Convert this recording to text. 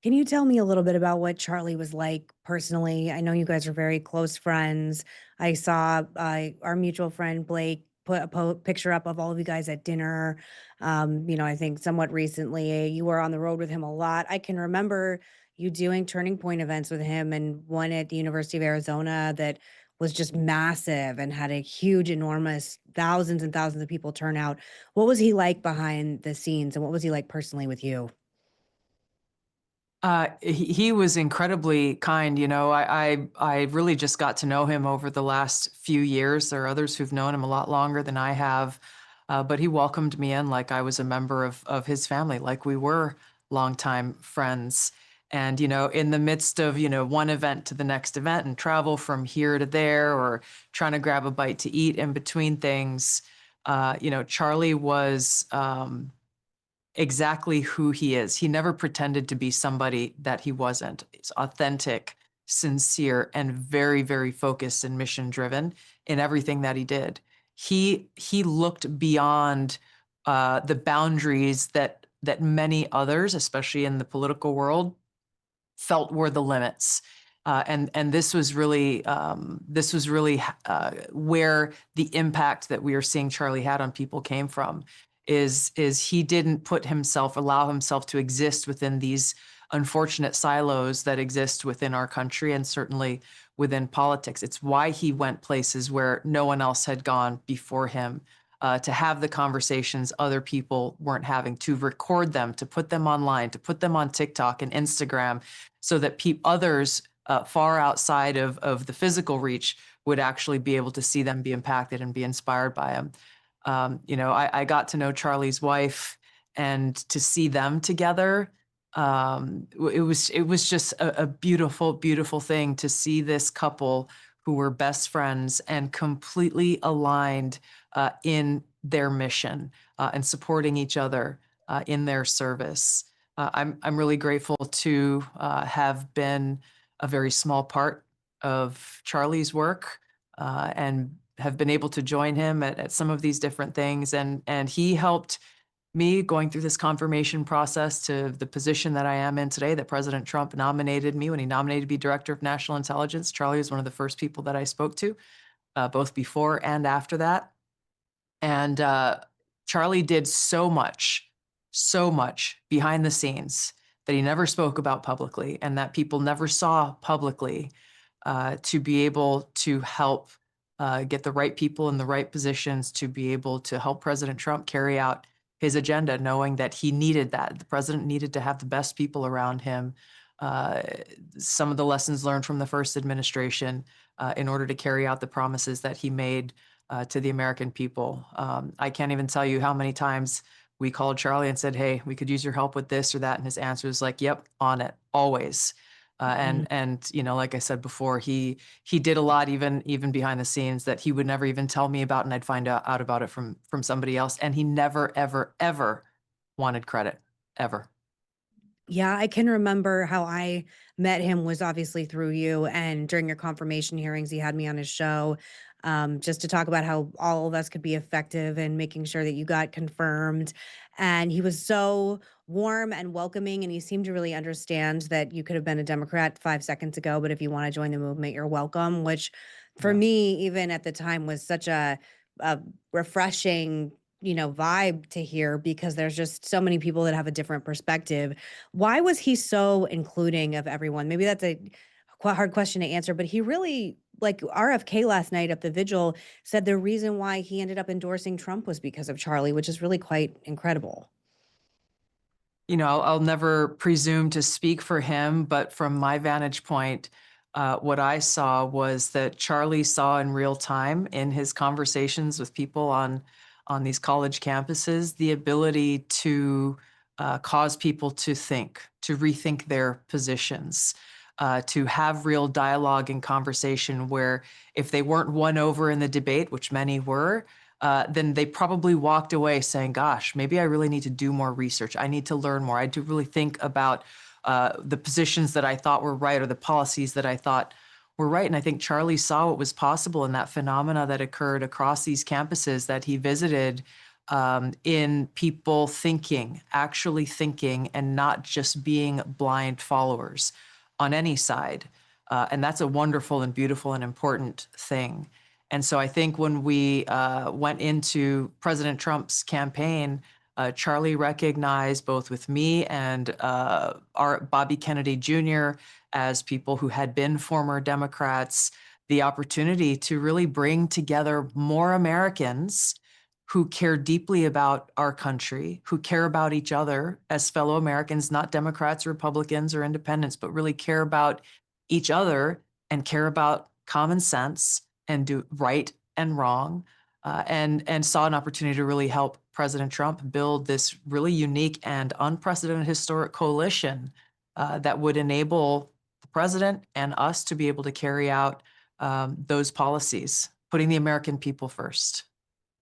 Can you tell me a little bit about what Charlie was like personally? I know you guys are very close friends. I saw our mutual friend Blake put a picture up of all of you guys at dinner. I think somewhat recently you were on the road with him a lot. I can remember you doing turning point events with him and one at the University of Arizona that was just massive and had a huge, enormous thousands and thousands of people turn out. What was he like behind the scenes and what was he like personally with you? He was incredibly kind. I really just got to know him over the last few years. There are others who've known him a lot longer than I have, but he welcomed me in like I was a member of his family, like we were longtime friends. And in the midst of one event to the next event and travel from here to there, or trying to grab a bite to eat in between things, Charlie was. Exactly who he is. He never pretended to be somebody that he wasn't. He's authentic, sincere, and very, very focused and mission driven in everything that he did. He looked beyond the boundaries that many others, especially in the political world, felt were the limits. And this was really where the impact that we are seeing Charlie had on people came from. Is he didn't allow himself to exist within these unfortunate silos that exist within our country and certainly within politics. It's why he went places where no one else had gone before him, to have the conversations other people weren't having, to record them, to put them online, to put them on TikTok and Instagram, so that others far outside of the physical reach would actually be able to see them, be impacted, and be inspired by him. I got to know Charlie's wife, and to see them together, it was just a beautiful, beautiful thing to see this couple who were best friends and completely aligned in their mission, and supporting each other in their service. I'm really grateful to have been a very small part of Charlie's work, and have been able to join him at some of these different things. And he helped me going through this confirmation process to the position that I am in today, that President Trump nominated me when he nominated me Director of National Intelligence. Charlie was one of the first people that I spoke to, both before and after that. And Charlie did so much behind the scenes that he never spoke about publicly and that people never saw publicly, to be able to help get the right people in the right positions to be able to help President Trump carry out his agenda, knowing that he needed that. The president needed to have the best people around him. Uh, some of the lessons learned from the first administration, in order to carry out the promises that he made to the American people. I can't even tell you how many times we called Charlie and said, "Hey, we could use your help with this or that," and his answer was like, "Yep, on it, always." And like I said before, he did a lot, even behind the scenes, that he would never even tell me about, and I'd find out about it from somebody else. And he never, ever, ever wanted credit, ever. Yeah, I can remember how I met him was obviously through you, and during your confirmation hearings, he had me on his show, just to talk about how all of us could be effective in making sure that you got confirmed. And he was so warm and welcoming, and he seemed to really understand that you could have been a Democrat 5 seconds ago, but if you want to join the movement, you're welcome. Which, for Yeah. me, even at the time, was such a refreshing vibe to hear because there's just so many people that have a different perspective. Why was he so including of everyone? Maybe that's a hard question to answer, but he really, like RFK last night at the vigil, said the reason why he ended up endorsing Trump was because of Charlie, which is really quite incredible. I'll never presume to speak for him, but from my vantage point, what I saw was that Charlie saw in real time in his conversations with people on these college campuses the ability to cause people to think, to rethink their positions, to have real dialogue and conversation where if they weren't won over in the debate, which many were, then they probably walked away saying, gosh, maybe I really need to do more research. I need to learn more. I do really think about the positions that I thought were right or the policies that I thought were right. And I think Charlie saw what was possible in that phenomena that occurred across these campuses that he visited, in people thinking, actually thinking, and not just being blind followers on any side. And that's a wonderful and beautiful and important thing. And so I think when we went into President Trump's campaign, Charlie recognized both with me and our Bobby Kennedy Jr. as people who had been former Democrats, the opportunity to really bring together more Americans who care deeply about our country, who care about each other as fellow Americans, not Democrats, Republicans, or independents, but really care about each other and care about common sense and do right and wrong, and saw an opportunity to really help President Trump build this really unique and unprecedented historic coalition that would enable the president and us to be able to carry out those policies, putting the American people first.